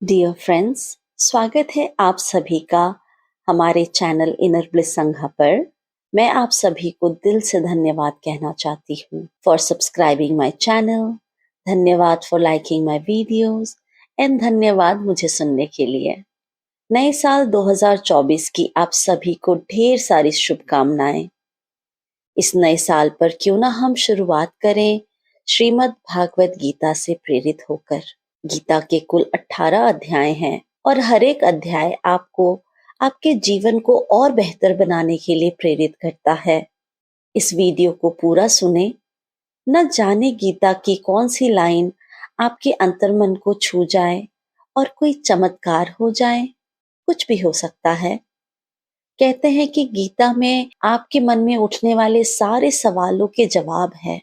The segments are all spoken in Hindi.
डियर फ्रेंड्स, स्वागत है आप सभी का हमारे चैनल इनर ब्लिस संघा पर। मैं आप सभी को दिल से धन्यवाद कहना चाहती हूँ फॉर सब्सक्राइबिंग माय चैनल, धन्यवाद for liking my videos and धन्यवाद मुझे सुनने के लिए। नए साल 2024 की आप सभी को ढेर सारी शुभकामनाएं। इस नए साल पर क्यों ना हम शुरुआत करें श्रीमद् भागवत गीता से प्रेरित होकर। गीता के कुल 18 अध्याय हैं और हर एक अध्याय आपको आपके जीवन को और बेहतर बनाने के लिए प्रेरित करता है। इस वीडियो को पूरा सुने, न जाने गीता की कौन सी लाइन आपके अंतर्मन को छू जाए और कोई चमत्कार हो जाए। कुछ भी हो सकता है। कहते हैं कि गीता में आपके मन में उठने वाले सारे सवालों के जवाब है।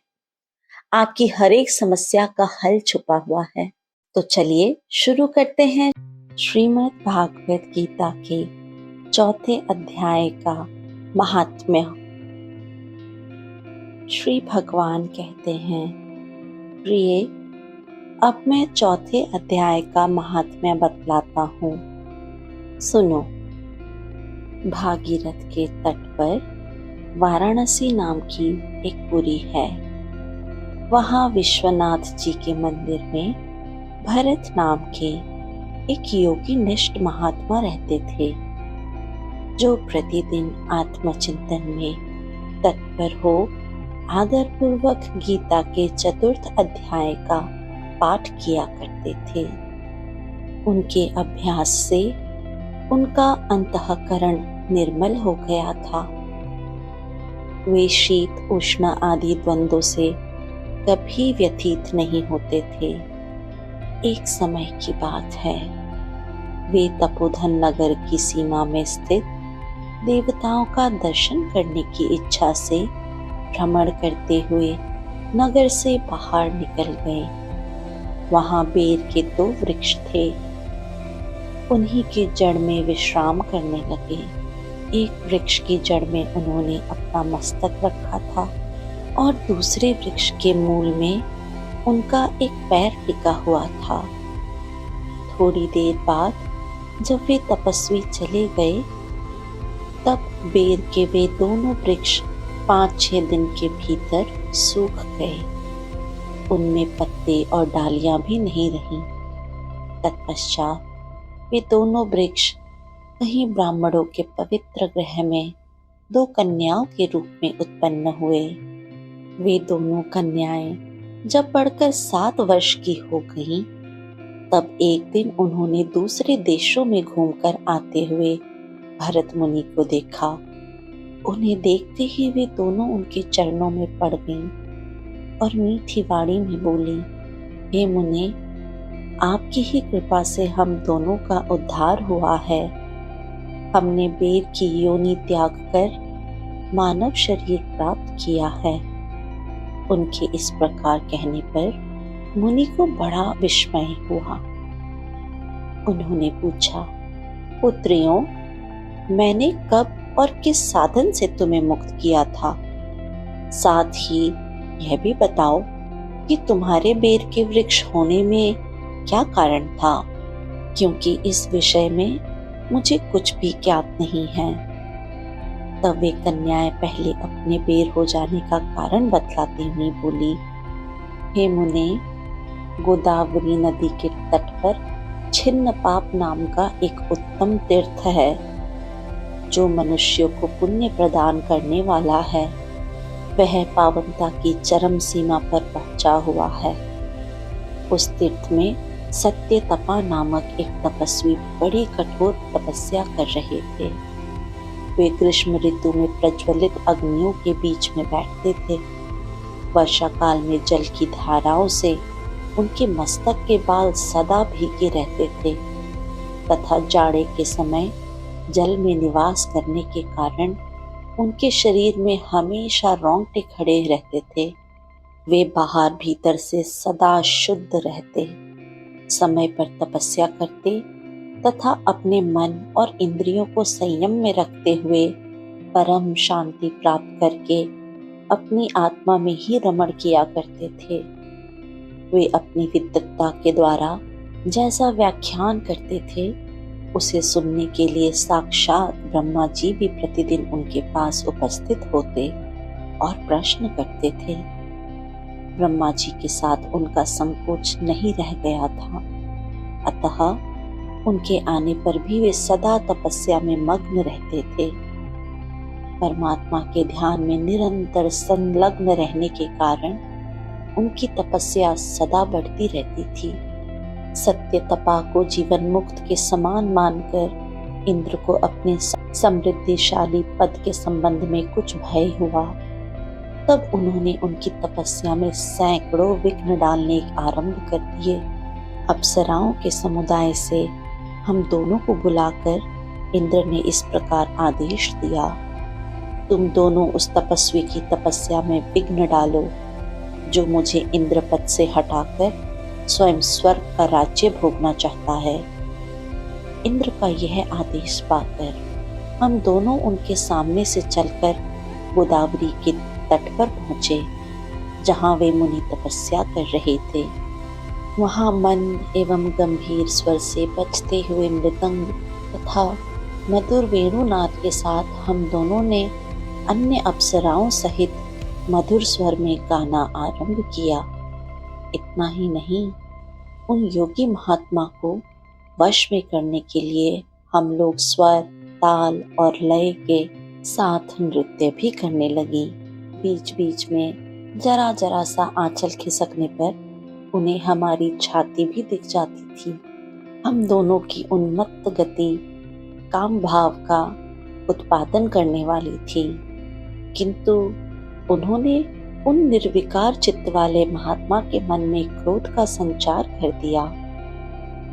आपकी हर एक समस्या का हल छुपा हुआ है। तो चलिए शुरू करते हैं श्रीमद् भागवत गीता के चौथे अध्याय का महात्म्य। श्री भगवान कहते हैं, प्रिय, अब मैं चौथे अध्याय का महात्म्य बतलाता हूँ। सुनो। भागीरथ के तट पर वाराणसी नाम की एक पुरी है। वहाँ विश्वनाथ जी के मंदिर में भरत नाम के एक योगी निष्ठ महात्मा रहते थे, जो प्रतिदिन आत्मचिंतन में तत्पर हो आदर पूर्वक गीता के चतुर्थ अध्याय का पाठ किया करते थे। उनके अभ्यास से उनका अंतःकरण निर्मल हो गया था। वे शीत उष्ण आदि द्वंद्वों से कभी व्यथित नहीं होते थे। एक समय की बात है, वे तपोधन नगर की सीमा में स्थित देवताओं का दर्शन करने की इच्छा से भ्रमण करते हुए नगर से बाहर निकल गए। वहां बेर के 2 वृक्ष थे। उन्हीं की जड़ में विश्राम करने लगे। एक वृक्ष की जड़ में उन्होंने अपना मस्तक रखा था और दूसरे वृक्ष के मूल में उनका एक पैर टिका हुआ था। थोड़ी देर बाद जब वे तपस्वी चले गए, तब बेर के वे दोनों वृक्ष 5-6 दिन के भीतर सूख गए। उनमें पत्ते और डालियां भी नहीं रहीं। तत्पश्चात वे दोनों वृक्ष कहीं ब्राह्मणों के पवित्र गृह में 2 कन्याओं के रूप में उत्पन्न हुए। वे दोनों कन्याएं जब बढ़कर 7 वर्ष की हो गईं, तब एक दिन उन्होंने दूसरे देशों में घूमकर आते हुए भरत मुनि को देखा। उन्हें देखते ही वे दोनों उनके चरणों में पड़ गईं और मीठी वाणी में बोली, हे मुने, आपकी ही कृपा से हम दोनों का उद्धार हुआ है। हमने बेर की योनि त्याग कर मानव शरीर प्राप्त किया है। उनके इस प्रकार कहने पर मुनि को बड़ा विस्मय हुआ। उन्होंने पूछा, पुत्रियों, मैंने कब और किस साधन से तुम्हें मुक्त किया था? साथ ही यह भी बताओ कि तुम्हारे बेर के वृक्ष होने में क्या कारण था, क्योंकि इस विषय में मुझे कुछ भी ज्ञात नहीं है। तब वे कन्याएं पहले अपने बेर हो जाने का कारण बतलाती हुई बोली, हे मुने, गोदावरी नदी के तट पर छिन्नपाप नाम का एक उत्तम तीर्थ है, जो मनुष्यों को पुण्य प्रदान करने वाला है। वह पावनता की चरम सीमा पर पहुंचा हुआ है। उस तीर्थ में सत्य तपा नामक एक तपस्वी बड़ी कठोर तपस्या कर रहे थे। वे ग्रीष्म ऋतु में प्रज्वलित अग्नियों के बीच में बैठते थे। वर्षा काल में जल की धाराओं से उनके मस्तक के बाल सदा भीगे रहते थे तथा जाड़े के समय जल में निवास करने के कारण उनके शरीर में हमेशा रोंगटे खड़े रहते थे। वे बाहर भीतर से सदा शुद्ध रहते, समय पर तपस्या करते तथा अपने मन और इंद्रियों को संयम में रखते हुए परम शांति प्राप्त करके अपनी आत्मा में ही रमण किया करते थे। वे अपनी विद्वत्ता के द्वारा जैसा व्याख्यान करते थे उसे सुनने के लिए साक्षात ब्रह्मा जी भी प्रतिदिन उनके पास उपस्थित होते और प्रश्न करते थे। ब्रह्मा जी के साथ उनका संकोच नहीं रह गया था, अतः उनके आने पर भी वे सदा तपस्या में मग्न रहते थे। परमात्मा के ध्यान में निरंतर संलग्न रहने के कारण उनकी तपस्या सदा बढ़ती रहती थी। सत्य तपा को जीवन मुक्त के समान मानकर इंद्र को अपने समृद्धिशाली पद के संबंध में कुछ भय हुआ। तब उन्होंने उनकी तपस्या में सैकड़ों विघ्न डालने आरंभ कर दिए। अप्सराओं के समुदाय से हम दोनों को बुलाकर इंद्र ने इस प्रकार आदेश दिया, तुम दोनों उस तपस्वी की तपस्या में विघ्न डालो जो मुझे इंद्र पद से हटाकर स्वयं स्वर्ग का राज्य भोगना चाहता है। इंद्र का यह आदेश पाकर हम दोनों उनके सामने से चलकर गोदावरी के तट पर पहुंचे, जहां वे मुनि तपस्या कर रहे थे। वहां मंद एवं गंभीर स्वर से बजते हुए मृदंग तथा मधुर वेणुनाद के साथ हम दोनों ने अन्य अप्सराओं सहित मधुर स्वर में गाना आरंभ किया। इतना ही नहीं, उन योगी महात्मा को वश में करने के लिए हम लोग स्वर, ताल और लय के साथ नृत्य भी करने लगी। बीच बीच में जरा जरा सा आंचल खिसकने पर उन्हें हमारी छाती भी दिख जाती थी। हम दोनों की उन्मत्त गति काम भाव का उत्पादन करने वाली थी, किंतु उन्होंने उन निर्विकार चित्त वाले महात्मा के मन में क्रोध का संचार कर दिया।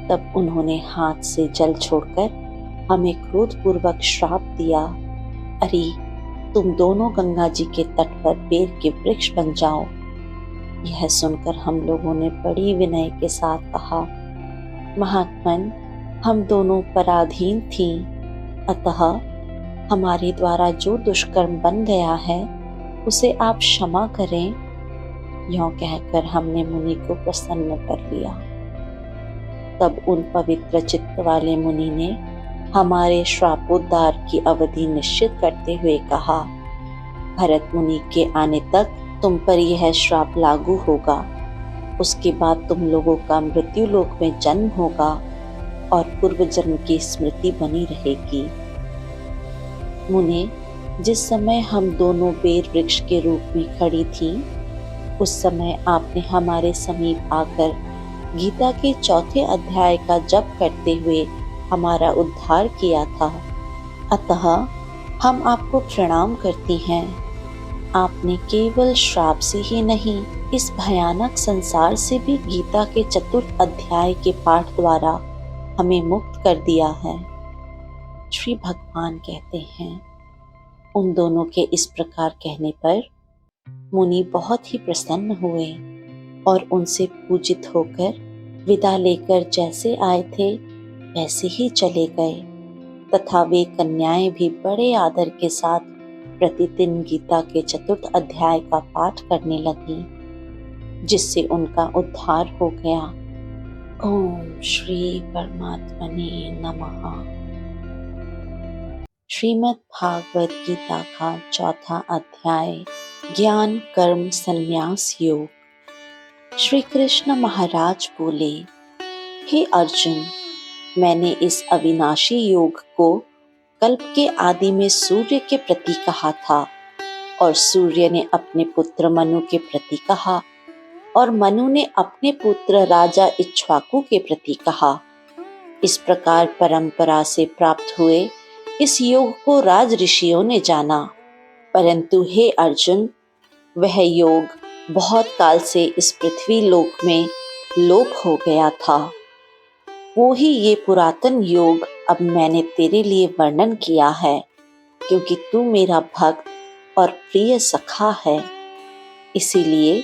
तब उन्होंने हाथ से जल छोड़कर हमें क्रोधपूर्वक श्राप दिया, अरे तुम दोनों गंगा जी के तट पर बेर के वृक्ष बन जाओ। यह सुनकर हम लोगों ने बड़ी विनय के साथ कहा, महात्मन, हम दोनों पराधीन थीं, अतः हमारे द्वारा जो दुष्कर्म बन गया है उसे आप क्षमा करें। यों कहकर हमने मुनि को प्रसन्न कर लिया। तब उन पवित्र चित्त वाले मुनि ने हमारे श्रापोद्धार की अवधि निश्चित करते हुए कहा, भरत मुनि के आने तक तुम पर यह श्राप लागू होगा। उसके बाद तुम लोगों का मृत्यु लोक में जन्म होगा और पूर्व जन्म की स्मृति बनी रहेगी। मुने, जिस समय हम दोनों बेर वृक्ष के रूप में खड़ी थीं, उस समय आपने हमारे समीप आकर गीता के 4 अध्याय का जप करते हुए हमारा उद्धार किया था, अतः हम आपको प्रणाम करती हैं। आपने केवल श्राप से ही नहीं, इस भयानक संसार से भी गीता के 4 अध्याय के पाठ द्वारा हमें मुक्त कर दिया है। श्री भगवान कहते हैं, उन दोनों के इस प्रकार कहने पर मुनि बहुत ही प्रसन्न हुए और उनसे पूजित होकर विदा लेकर जैसे आए थे वैसे ही चले गए, तथा वे कन्याएं भी बड़े आदर के साथ प्रतिदिन गीता के 4 अध्याय का पाठ करने लगी, जिससे उनका उद्धार हो गया। ओम श्री परमात्मने नमः। श्रीमद् भागवत गीता का 4था अध्याय, ज्ञान कर्म संन्यास योग। श्री कृष्ण महाराज बोले, हे अर्जुन, मैंने इस अविनाशी योग को कल्प के आदि में सूर्य के प्रति कहा था, और सूर्य ने अपने पुत्र मनु के प्रति कहा, और मनु ने अपने पुत्र राजा इक्ष्वाकु के प्रति कहा। इस प्रकार परंपरा से प्राप्त हुए इस योग को राज ऋषियों ने जाना, परंतु हे अर्जुन, वह योग बहुत काल से इस पृथ्वी लोक में लोप हो गया था। वो ही ये पुरातन योग अब मैंने तेरे लिए वर्णन किया है, क्योंकि तू मेरा भक्त और प्रिय सखा है। इसीलिए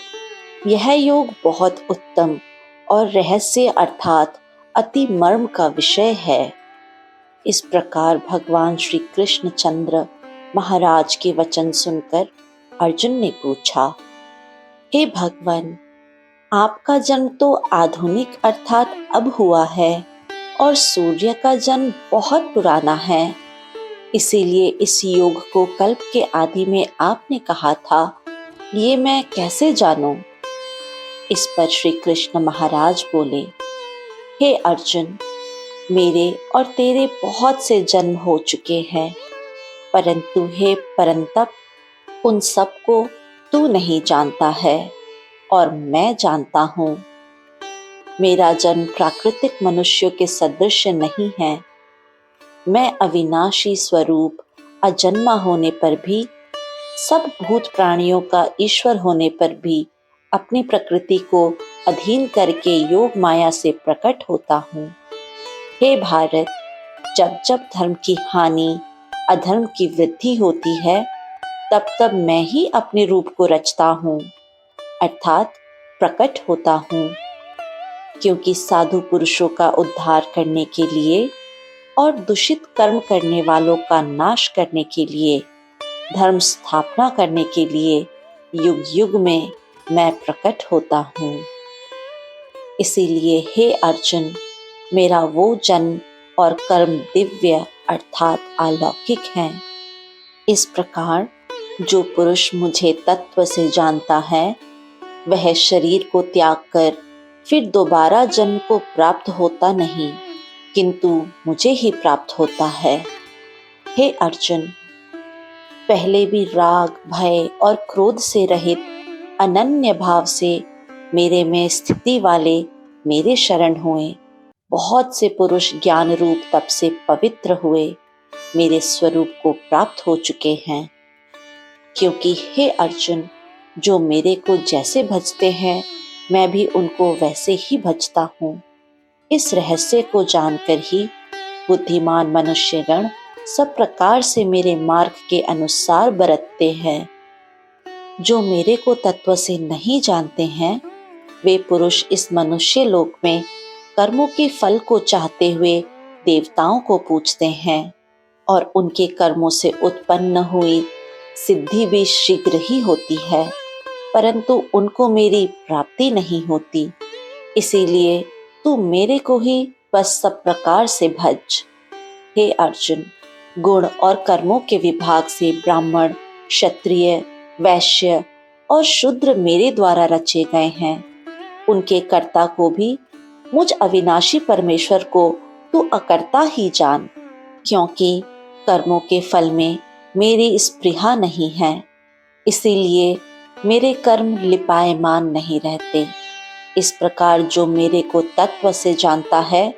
यह योग बहुत उत्तम और रहस्य अर्थात अति मर्म का विषय है। इस प्रकार भगवान श्री कृष्ण चंद्र महाराज के वचन सुनकर अर्जुन ने पूछा, हे भगवान, आपका जन्म तो आधुनिक अर्थात अब हुआ है और सूर्य का जन्म बहुत पुराना है। इसीलिए इस युग को कल्प के आदि में आपने कहा था, ये मैं कैसे जानूं? इस पर श्री कृष्ण महाराज बोले, हे अर्जुन, मेरे और तेरे बहुत से जन्म हो चुके हैं, परंतु हे परंतप, उन सबको तू नहीं जानता है और मैं जानता हूँ। मेरा जन्म प्राकृतिक मनुष्यों के सदृश नहीं है। मैं अविनाशी स्वरूप, अजन्मा होने पर भी, सब भूत प्राणियों का ईश्वर होने पर भी अपनी प्रकृति को अधीन करके योग माया से प्रकट होता हूँ। हे भारत, जब जब धर्म की हानि, अधर्म की वृद्धि होती है, तब तब मैं ही अपने रूप को रचता हूँ, अर्थात प्रकट होता हूँ। क्योंकि साधु पुरुषों का उद्धार करने के लिए और दूषित कर्म करने वालों का नाश करने के लिए, धर्म स्थापना करने के लिए युग युग में मैं प्रकट होता हूँ। इसीलिए हे अर्जुन, मेरा वो जन्म और कर्म दिव्य अर्थात अलौकिक हैं। इस प्रकार जो पुरुष मुझे तत्व से जानता है, वह शरीर को त्याग कर फिर दोबारा जन्म को प्राप्त होता नहीं, किंतु मुझे ही प्राप्त होता है। हे अर्जुन, पहले भी राग, भय और क्रोध से रहित अनन्य भाव से मेरे में स्थिति वाले मेरे शरण हुए बहुत से पुरुष ज्ञान रूप तप से पवित्र हुए मेरे स्वरूप को प्राप्त हो चुके हैं। क्योंकि हे अर्जुन, जो मेरे को जैसे भजते हैं, मैं भी उनको वैसे ही भजता हूँ। इस रहस्य को जानकर ही बुद्धिमान मनुष्यगण सब प्रकार से मेरे मार्ग के अनुसार बरतते हैं। जो मेरे को तत्व से नहीं जानते हैं, वे पुरुष इस मनुष्य लोक में कर्मों के फल को चाहते हुए देवताओं को पूजते हैं और उनके कर्मों से उत्पन्न हुई सिद्धि भी शीघ्र ही होती है, परंतु उनको मेरी प्राप्ति नहीं होती। इसीलिए तू मेरे को ही बस सब प्रकार से भज। हे अर्जुन, गुण और कर्मों के विभाग से ब्राह्मण, क्षत्रिय, वैश्य और शूद्र मेरे द्वारा रचे गए हैं। उनके कर्ता को भी मुझ अविनाशी परमेश्वर को तू अकर्ता ही जान, क्योंकि कर्मों के फल में मेरी स्पृहा नहीं है। इसीलिए मेरे कर्म लिपायमान नहीं रहते। इस प्रकार जो मेरे को तत्व से जानता है,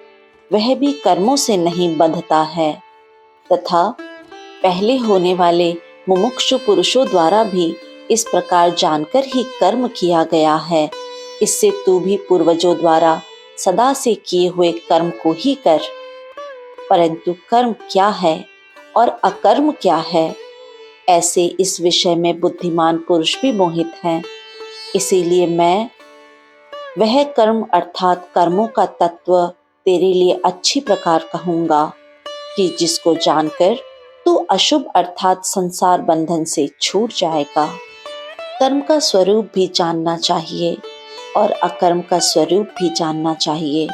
वह भी कर्मों से नहीं बंधता है, तथा पहले होने वाले मुमुक्षु पुरुषों द्वारा भी इस प्रकार जानकर ही कर्म किया गया है। इससे तू भी पूर्वजों द्वारा सदा से किए हुए कर्म को ही कर। परंतु कर्म क्या है और अकर्म क्या है, ऐसे इस विषय में बुद्धिमान पुरुष भी मोहित हैं। इसीलिए मैं वह कर्म अर्थात कर्मों का तत्व तेरे लिए अच्छी प्रकार कहूँगा कि जिसको जानकर तू अशुभ अर्थात संसार बंधन से छूट जाएगा। कर्म का स्वरूप भी जानना चाहिए और अकर्म का स्वरूप भी जानना चाहिए,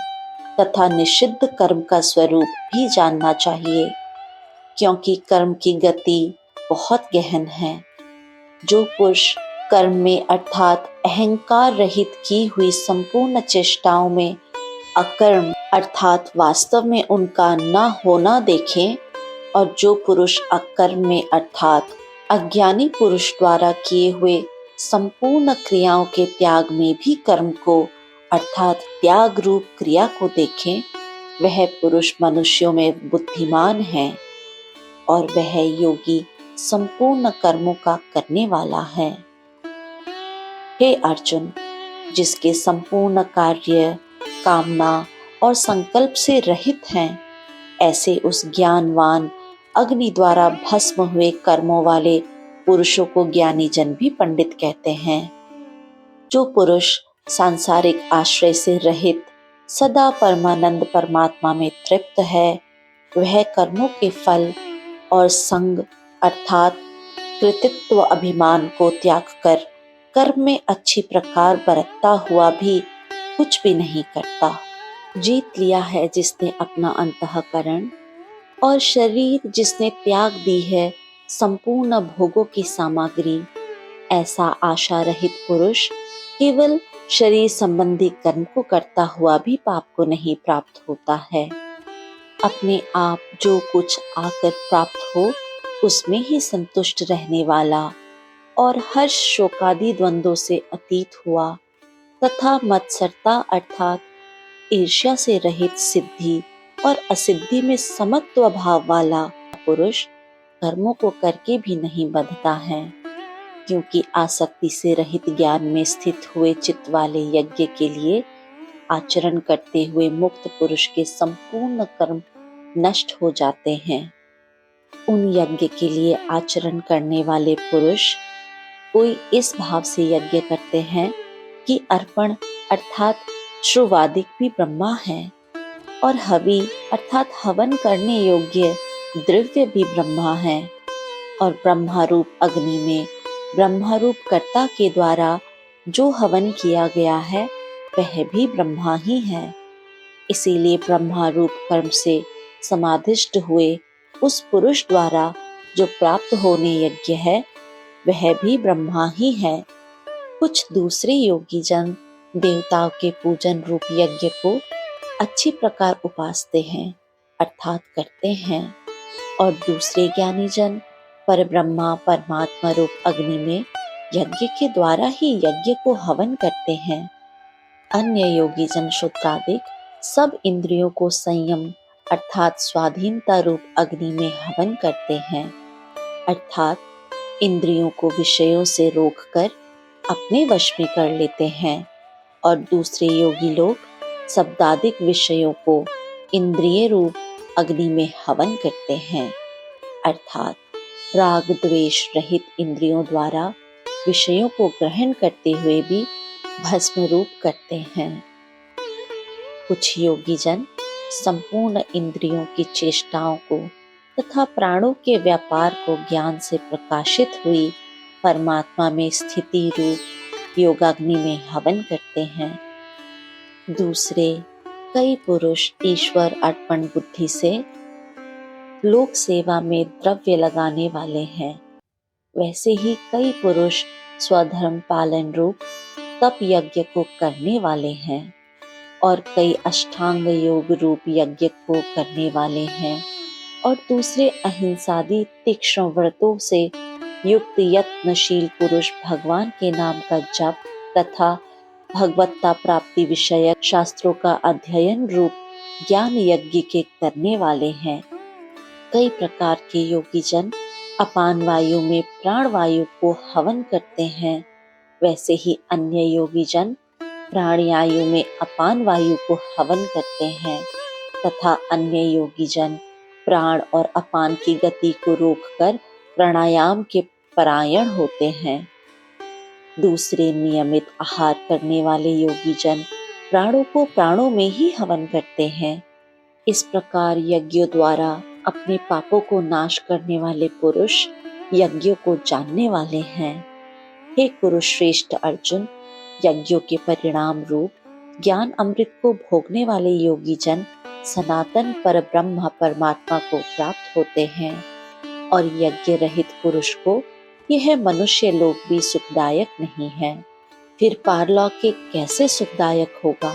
तथा निषिद्ध कर्म का स्वरूप भी जानना चाहिए, क्योंकि कर्म की गति बहुत गहन है। जो पुरुष कर्म में अर्थात अहंकार रहित की हुई संपूर्ण चेष्टाओं में अकर्म अर्थात वास्तव में उनका न होना देखें, और जो पुरुष अकर्म में अर्थात अज्ञानी पुरुष द्वारा किए हुए संपूर्ण क्रियाओं के त्याग में भी कर्म को अर्थात त्याग रूप क्रिया को देखें, वह पुरुष मनुष्यों में बुद्धिमान है और वह योगी संपूर्ण कर्मों का करने वाला है। हे अर्जुन, जिसके संपूर्ण कार्य कामना और संकल्प से रहित हैं, ऐसे उस ज्ञानवान अग्नि द्वारा भस्म हुए कर्मों वाले पुरुषों को ज्ञानी जन भी पंडित कहते हैं। जो पुरुष सांसारिक आश्रय से रहित सदा परमानंद परमात्मा में तृप्त है, वह कर्मों के फल और संग अर्थात कृतित्व अभिमान को त्याग कर कर्म में अच्छी प्रकार बरतता हुआ भी कुछ भी नहीं करता। जीत लिया है जिसने अपना अंतःकरण और शरीर जिसने त्याग दी है संपूर्ण भोगों की सामग्री, ऐसा आशा रहित पुरुष केवल शरीर संबंधी कर्म को करता हुआ भी पाप को नहीं प्राप्त होता है। अपने आप जो कुछ आकर प्राप्त हो उसमें ही संतुष्ट रहने वाला और हर्ष शोकादि द्वंद्वों से अतीत हुआ तथा मत्सरता अर्थात ईर्ष्या से रहित सिद्धि और असिद्धि में समत्व भाव वाला पुरुष कर्मों को करके भी नहीं बंधता है, क्योंकि आसक्ति से रहित ज्ञान में स्थित हुए चित्त वाले यज्ञ के लिए आचरण करते हुए मुक्त पुरुष के संपूर्ण कर्म नष्ट हो जाते हैं। उन यज्ञ के लिए आचरण करने वाले पुरुष कोई इस भाव से यज्ञ करते हैं कि अर्पण अर्थात श्रुवादिक भी ब्रह्मा है और हवि अर्थात हवन करने योग्य द्रव्य भी ब्रह्मा है और ब्रह्मारूप अग्नि में ब्रह्मारूप कर्ता के द्वारा जो हवन किया गया है वह भी ब्रह्मा ही है। इसीलिए ब्रह्मारूप कर्म से समाधिष्ट हुए उस पुरुष द्वारा जो प्राप्त होने यज्ञ है वह भी ब्रह्मा ही है। कुछ दूसरे योगी जन देवताओं के पूजन रूप यज्ञ को अच्छी प्रकार उपासते हैं अर्थात करते हैं और दूसरे ज्ञानी जन पर ब्रह्मा परमात्मा रूप अग्नि में यज्ञ के द्वारा ही यज्ञ को हवन करते हैं। अन्य योगी जन शूद्रादिक सब इंद्रियों को संयम अर्थात स्वाधीनता रूप अग्नि में हवन करते हैं अर्थात इंद्रियों को विषयों से रोककर अपने वश में कर लेते हैं और दूसरे योगी लोग शब्दादिक विषयों को इंद्रिय रूप अग्नि में हवन करते हैं अर्थात राग द्वेष रहित इंद्रियों द्वारा विषयों को ग्रहण करते हुए भी भस्म रूप करते हैं। कुछ योगी जन संपूर्ण इंद्रियों की चेष्टाओं को तथा प्राणों के व्यापार को ज्ञान से प्रकाशित हुई परमात्मा में स्थिति रूप योगाग्नि में हवन करते हैं। दूसरे कई पुरुष ईश्वर अर्पण बुद्धि से लोक सेवा में द्रव्य लगाने वाले हैं। वैसे ही कई पुरुष स्वधर्म पालन रूप तप यज्ञ को करने वाले हैं और कई अष्टांग योग रूप यज्ञ को करने वाले हैं और दूसरे अहिंसादि तीक्ष्ण व्रतों से युक्त यत्नशील पुरुष भगवान के नाम का जप तथा भगवत्ता प्राप्ति विषयक शास्त्रों का अध्ययन रूप ज्ञान यज्ञ के करने वाले हैं। कई प्रकार के योगी जन अपान वायु में प्राण वायु को हवन करते हैं। वैसे ही अन्य योगी जन प्राणवायु में अपान वायु को हवन करते हैं तथा अन्य योगी जन प्राण और अपान की गति को रोककर प्राणायाम के परायण होते हैं। दूसरे नियमित आहार करने वाले योगी जन प्राणों को प्राणों में ही हवन करते हैं। इस प्रकार यज्ञों द्वारा अपने पापों को नाश करने वाले पुरुष यज्ञों को जानने वाले हैं। हे कुरुश्रेष्ठ अर्जुन, यज्ञों के परिणाम रूप ज्ञान अमृत को भोगने वाले योगी जन सनातन पर ब्रह्म परमात्मा को प्राप्त होते हैं और यज्ञ रहित पुरुष को यह मनुष्य लोक भी सुखदायक नहीं है। फिर पारलौकिक कैसे सुखदायक होगा?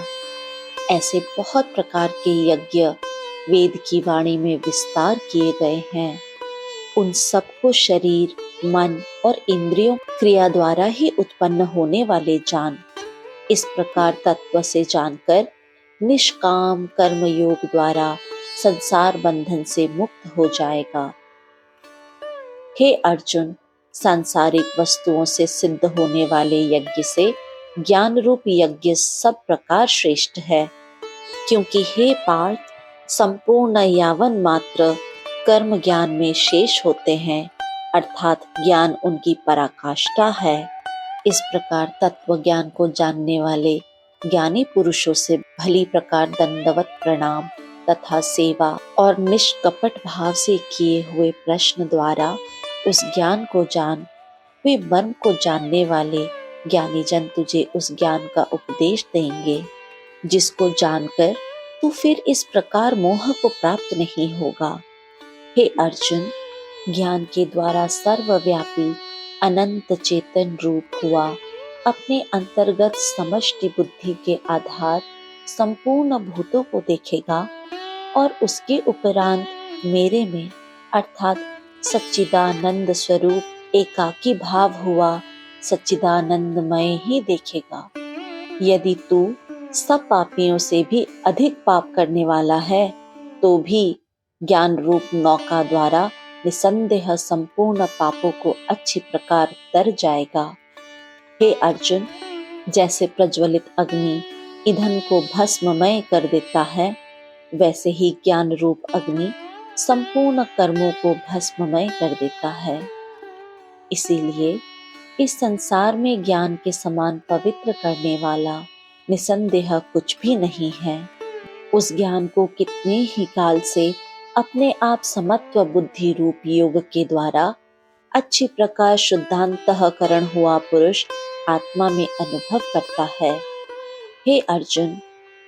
ऐसे बहुत प्रकार के यज्ञ वेद की वाणी में विस्तार किए गए हैं। उन सबको शरीर, मन और इंद्रियों क्रिया द्वारा ही उत्पन्न होने वाले जान। इस प्रकार तत्व से जानकर निष्काम कर्म योग द्वारा संसार बंधन से मुक्त हो जाएगा। हे अर्जुन, सांसारिक वस्तुओं से सिद्ध होने वाले यज्ञ से ज्ञान रूप यज्ञ सब प्रकार श्रेष्ठ है, क्योंकि हे पार्थ, संपूर्ण यावन मात्र कर्म ज्ञान में शेष होते हैं, अर्थात ज्ञान उनकी पराकाष्ठा है। इस प्रकार तत्व ज्ञान को जानने वाले ज्ञानी पुरुषों से भली प्रकार दंडवत प्रणाम तथा सेवा और निष्कपट भाव से किए हुए प्रश्न द्वारा उस ज्ञान को जान वे मर्म को जानने वाले ज्ञानी जन तुझे उस ज्ञान का उपदेश देंगे जिसको जानकर तू फिर इस प्रकार मोह को प्राप्त नहीं होगा। हे अर्जुन, ज्ञान के द्वारा सर्वव्यापी अनंत चेतन रूप हुआ अपने अंतर्गत समष्टि बुद्धि के आधार संपूर्ण भूतों को देखेगा और उसके उपरांत मेरे में अर्थात सच्चिदानंद स्वरूप एकाकी भाव हुआ सच्चिदानंदमय ही देखेगा। यदि तू सब पापियों से भी अधिक पाप करने वाला है तो भी ज्ञान रूप नौका द्वारा निसंदेह संपूर्ण पापों को अच्छी प्रकार तर जाएगा। हे अर्जुन, जैसे प्रज्वलित अग्नि ईंधन को भस्ममय कर देता है, वैसे ही ज्ञान रूप अग्नि संपूर्ण कर्मों को भस्ममय कर देता है। इसीलिए इस संसार में ज्ञान के समान पवित्र करने वाला निसंदेह कुछ भी नहीं है। उस ज्ञान को कितने ही काल से अपने आप समत्व बुद्धि रूप योग के द्वारा अच्छी प्रकार शुद्धांतःकरण हुआ पुरुष आत्मा में अनुभव करता है। हे अर्जुन,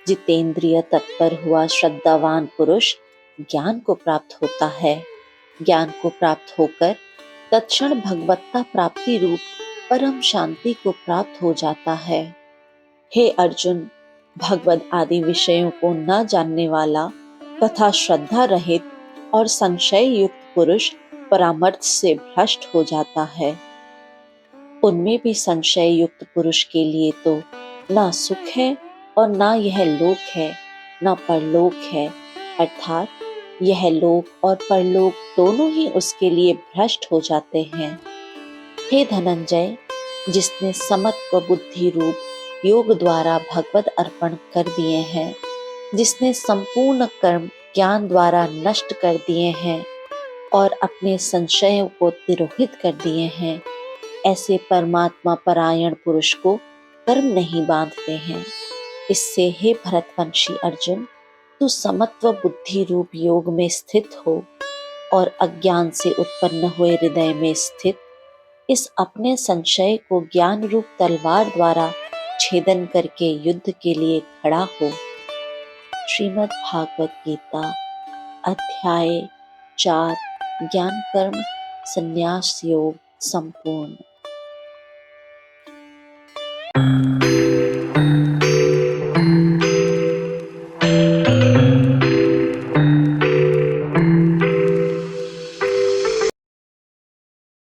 जितेंद्रिय तत्पर हुआ श्रद्धावान पुरुष ज्ञान को प्राप्त होता है। ज्ञान को प्राप्त होकर तत्क्षण भगवत्ता प्राप्ति रूप परम शांति को प्राप्त हो जाता है। हे अर्जुन, भगवद आदि विषयों को न जानने वाला तथा श्रद्धा रहित और संशय युक्त पुरुष परामर्थ से भ्रष्ट हो जाता है। उनमें भी संशय युक्त पुरुष के लिए तो ना सुख है और ना यह लोक है, ना परलोक है, अर्थात यह लोक और परलोक दोनों ही उसके लिए भ्रष्ट हो जाते हैं। हे धनंजय, जिसने समत्व बुद्धि रूप योग द्वारा भगवद अर्पण कर दिए हैं, जिसने संपूर्ण कर्म ज्ञान द्वारा नष्ट कर दिए हैं और अपने संशयों को तिरोहित कर दिए हैं, ऐसे परमात्मा परायण पुरुष को कर्म नहीं बांधते हैं। इससे हे भरतवंशी अर्जुन, तू समत्व बुद्धि रूप योग में स्थित हो और अज्ञान से उत्पन्न हुए हृदय में स्थित इस अपने संशय को ज्ञान रूप तलवार द्वारा छेदन करके युद्ध के लिए खड़ा हो। श्रीमद् भागवत गीता अध्याय 4 ज्ञान कर्म संन्यास योग संपूर्ण।